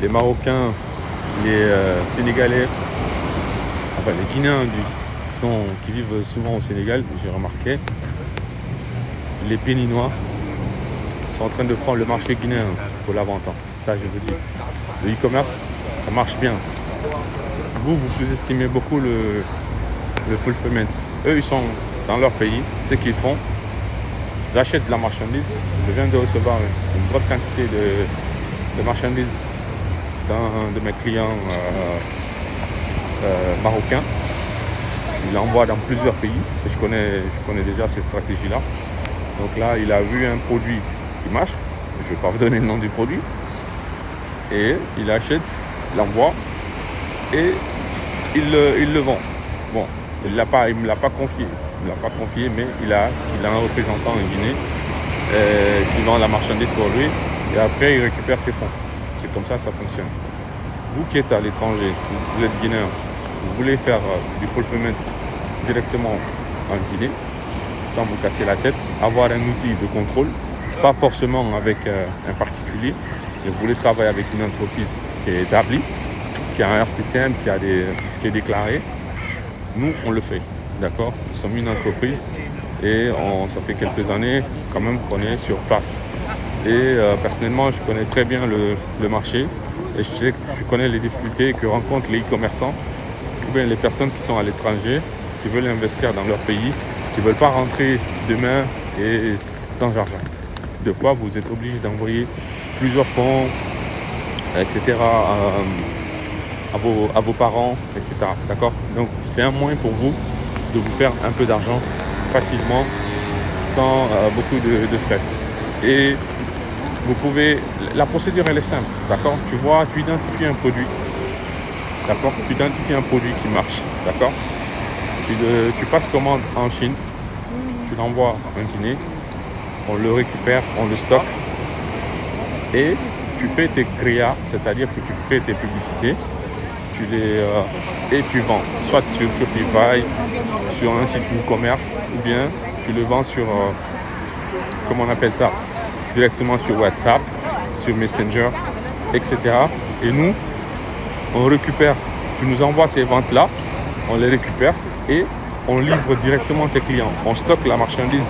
les Marocains, les Sénégalais, enfin les Guinéens qui vivent souvent au Sénégal, j'ai remarqué, les Béninois sont en train de prendre le marché guinéen pour la vente. Ça, je vous dis. Le e-commerce, ça marche bien. Vous sous-estimez beaucoup le fulfillment. Eux, ils sont dans leur pays. Ce qu'ils font, ils achètent de la marchandise. Je viens de recevoir une grosse quantité de marchandises d'un de mes clients marocains. Il envoie dans plusieurs pays. Et je connais déjà cette stratégie-là. Donc là, il a vu un produit qui marche. Je ne vais pas vous donner le nom du produit. Et il achète, l'envoie et il le vend. Bon, il ne me l'a pas confié. Mais il a un représentant en Guinée qui vend la marchandise pour lui. Et après, il récupère ses fonds. C'est comme ça fonctionne. Vous qui êtes à l'étranger, vous êtes guinéen, vous voulez faire du fulfillment directement en Guinée, sans vous casser la tête, avoir un outil de contrôle, pas forcément avec un particulier, mais vous voulez travailler avec une entreprise qui est établie, qui a un RCCM, qui est déclaré. Nous, on le fait, d'accord? Nous sommes une entreprise et ça fait quelques années quand même qu'on est sur place. Et personnellement, je connais très bien le marché et je connais les difficultés que rencontrent les e-commerçants ou bien les personnes qui sont à l'étranger, qui veulent investir dans leur pays, qui ne veulent pas rentrer demain et sans argent. Des fois, vous êtes obligé d'envoyer plusieurs fonds, etc., à vos parents, etc. D'accord? Donc, c'est un moyen pour vous de vous faire un peu d'argent facilement, sans beaucoup de stress. Et vous pouvez... La procédure, elle est simple, d'accord? Tu identifies un produit, d'accord? Tu identifies un produit qui marche, d'accord? Tu passes commande en Chine, tu l'envoies en Guinée, on le récupère, on le stocke et tu fais tes créas, c'est-à-dire que tu crées tes publicités, et tu vends, soit sur Shopify, sur un site e-commerce, ou bien tu le vends sur, comment on appelle ça, directement sur WhatsApp, sur Messenger, etc. Et nous, on récupère, tu nous envoies ces ventes-là, on les récupère et on livre directement tes clients. On stocke la marchandise,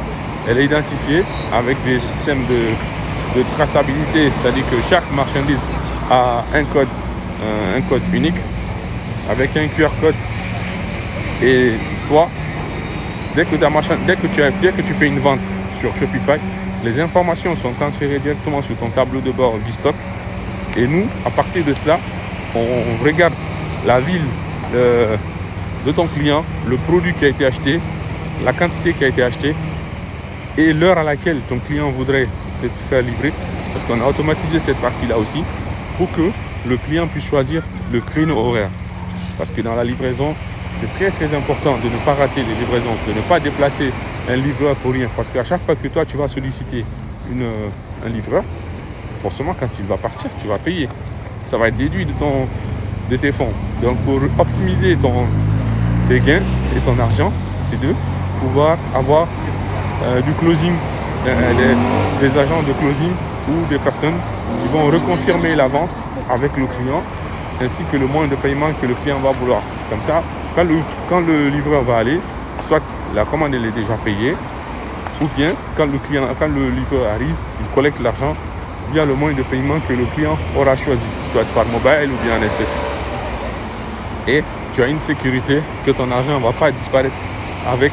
elle est identifiée avec des systèmes de traçabilité, c'est-à-dire que chaque marchandise a un code unique avec un QR code. Et toi, dès que tu fais une vente sur Shopify, les informations sont transférées directement sur ton tableau de bord du stock. Et nous, à partir de cela, on regarde la ville de ton client, le produit qui a été acheté, la quantité qui a été achetée et l'heure à laquelle ton client voudrait te faire livrer. Parce qu'on a automatisé cette partie-là aussi pour que le client puisse choisir le créneau horaire. Parce que dans la livraison, c'est très très important de ne pas rater les livraisons, de ne pas déplacer un livreur pour rien. Parce qu'à chaque fois que toi, tu vas solliciter un livreur, forcément, quand il va partir, tu vas payer. Ça va être déduit de tes fonds. Donc, pour optimiser tes gains et ton argent, c'est de pouvoir avoir du closing, des agents de closing ou des personnes qui vont reconfirmer la vente avec le client ainsi que le moyen de paiement que le client va vouloir. Comme ça, quand le livreur va aller, soit la commande elle est déjà payée, ou bien quand le livreur arrive, il collecte l'argent via le moyen de paiement que le client aura choisi, soit par mobile ou bien en espèces. Et tu as une sécurité que ton argent ne va pas disparaître avec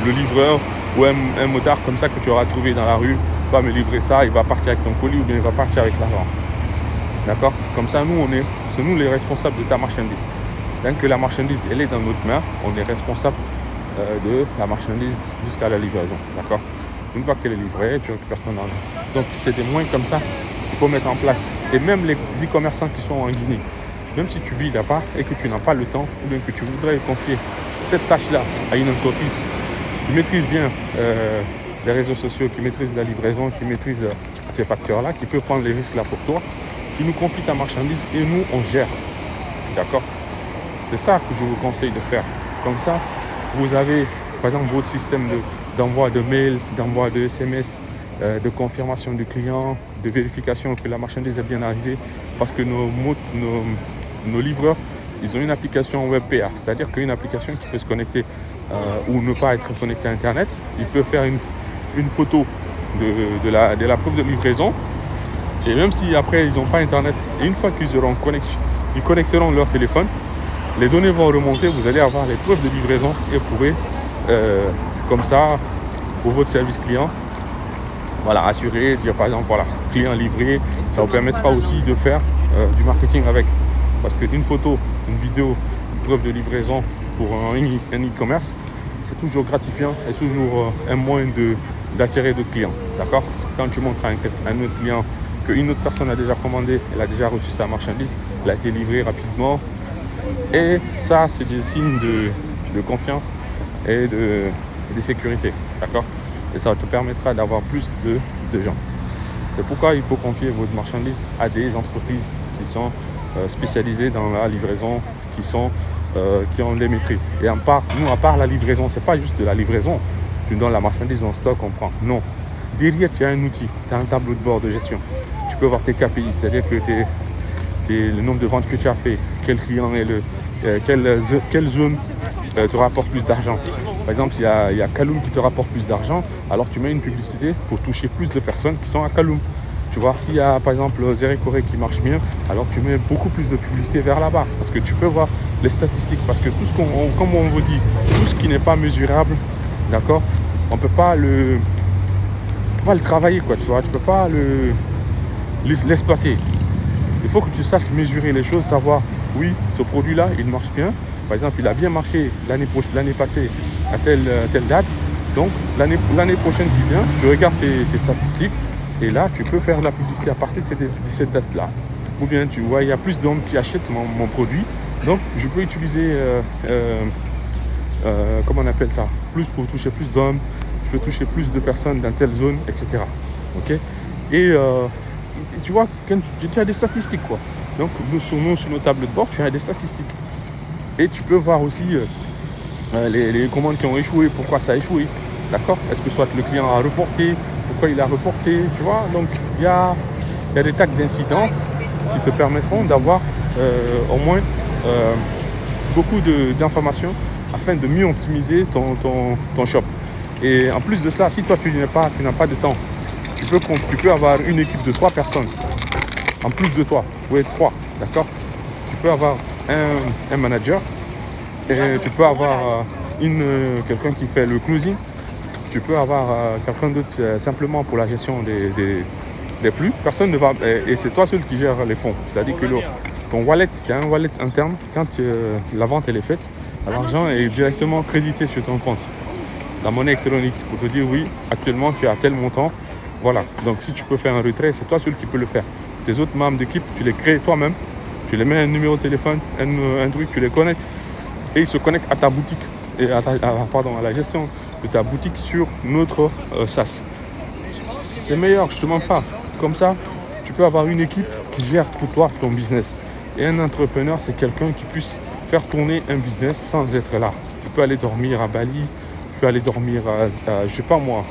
le livreur ou un motard comme ça que tu auras trouvé dans la rue, va me livrer ça, il va partir avec ton colis ou bien il va partir avec l'argent. D'accord? Comme ça, c'est nous les responsables de ta marchandise. Tant que la marchandise, elle est dans notre main, on est responsable de la marchandise jusqu'à la livraison. D'accord? Une fois qu'elle est livrée, tu récupères ton argent. Donc, c'est des moyens comme ça qu'il faut mettre en place. Et même les e-commerçants qui sont en Guinée, même si tu vis là-bas et que tu n'as pas le temps, ou bien que tu voudrais confier cette tâche-là à une entreprise qui maîtrise bien les réseaux sociaux, qui maîtrise la livraison, qui maîtrise ces facteurs-là, qui peut prendre les risques là pour toi, tu nous confies ta marchandise et nous, on gère. D'accord? C'est ça que je vous conseille de faire. Comme ça, vous avez, par exemple, votre système d'envoi de mails, d'envoi de SMS, de confirmation du client, de vérification que la marchandise est bien arrivée, parce que nos livreurs, ils ont une application WebPA, c'est-à-dire qu'une application qui peut se connecter ou ne pas être connectée à Internet. Ils peuvent faire une photo de la preuve de livraison, et même si après ils n'ont pas Internet, et une fois qu'ils auront ils connecteront leur téléphone, les données vont remonter, vous allez avoir les preuves de livraison et vous pourrez comme ça, pour votre service client, voilà, assurer, dire par exemple, voilà, client livré. Ça vous permettra aussi de faire du marketing avec. Parce qu'une photo, une vidéo, une preuve de livraison pour un e-commerce, c'est toujours gratifiant et toujours un moyen d'attirer d'autres clients. D'accord? Parce que quand tu montres à un autre client qu'une autre personne a déjà commandé, elle a déjà reçu sa marchandise, elle a été livrée rapidement. Et ça, c'est des signes de confiance et de sécurité. D'accord? Et ça te permettra d'avoir plus de gens. C'est pourquoi il faut confier votre marchandise à des entreprises qui sont spécialisées dans la livraison, qui ont des maîtrises. Et à part la livraison, c'est pas juste de la livraison. Tu donnes la marchandise en stock, on prend. Non. Derrière, tu as un outil, tu as un tableau de bord de gestion. Tu peux voir tes KPI, c'est-à-dire que le nombre de ventes que tu as fait, quel client est quelle zone te rapporte plus d'argent. Par exemple, s'il y a Kaloum qui te rapporte plus d'argent, alors tu mets une publicité pour toucher plus de personnes qui sont à Kaloum. Tu vois, s'il y a par exemple Zéré Corée qui marche mieux, alors tu mets beaucoup plus de publicité vers là-bas. Parce que tu peux voir les statistiques. Parce que tout ce comme on vous dit, tout ce qui n'est pas mesurable, d'accord, on ne peut pas le travailler, quoi, tu vois, tu ne peux pas l'exploiter. Il faut que tu saches mesurer les choses, savoir, oui, ce produit-là, il marche bien. Par exemple, il a bien marché l'année passée à telle date. Donc, l'année prochaine qui vient, tu regardes tes statistiques et là, tu peux faire de la publicité à partir de cette date-là. Ou bien, tu vois, il y a plus d'hommes qui achètent mon produit. Donc, je peux utiliser, comment on appelle ça, plus pour toucher plus d'hommes. Je peux toucher plus de personnes dans telle zone, etc. Ok? Et tu vois, quand tu as des statistiques, quoi. Donc, sur nos tables de bord, tu as des statistiques. Et tu peux voir aussi les commandes qui ont échoué, pourquoi ça a échoué. D'accord? Est-ce que soit le client a reporté, pourquoi il a reporté, tu vois? Donc, il y a des tags d'incidence qui te permettront d'avoir au moins beaucoup d'informations afin de mieux optimiser ton shop. Et en plus de cela, si toi, tu n'as pas de temps, tu peux avoir une équipe de 3 personnes en plus de toi. Oui, 3, d'accord? Tu peux avoir un manager et tu peux avoir quelqu'un qui fait le closing. Tu peux avoir quelqu'un d'autre simplement pour la gestion des flux. Personne ne va... Et c'est toi seul qui gère les fonds. C'est-à-dire que ton wallet, c'est un wallet interne. Quand la vente elle est faite, l'argent est directement crédité sur ton compte. La monnaie électronique, pour te dire oui, actuellement tu as tel montant. Voilà. Donc si tu peux faire un retrait, c'est toi seul qui peux le faire. Tes autres membres d'équipe, tu les crées toi-même. Tu les mets un numéro de téléphone, un truc, tu les connectes. Et ils se connectent à ta boutique. Et à la gestion de ta boutique sur notre SaaS. C'est meilleur, je ne te mens pas. Comme ça, tu peux avoir une équipe qui gère pour toi ton business. Et un entrepreneur, c'est quelqu'un qui puisse faire tourner un business sans être là. Tu peux aller dormir à Bali, tu peux aller dormir à je sais pas moi,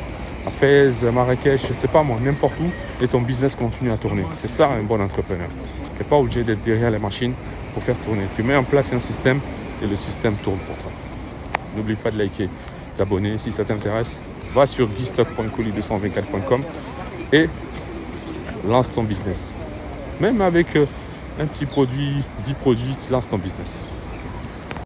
à Fès, à Marrakech, je sais pas moi, n'importe où, et ton business continue à tourner. C'est ça un bon entrepreneur. Tu n'es pas obligé d'être derrière les machines pour faire tourner. Tu mets en place un système et le système tourne pour toi. N'oublie pas de liker, t'abonner si ça t'intéresse. Va sur guistock.colis224.com et lance ton business. Même avec un petit produit, 10 produits, tu lances ton business.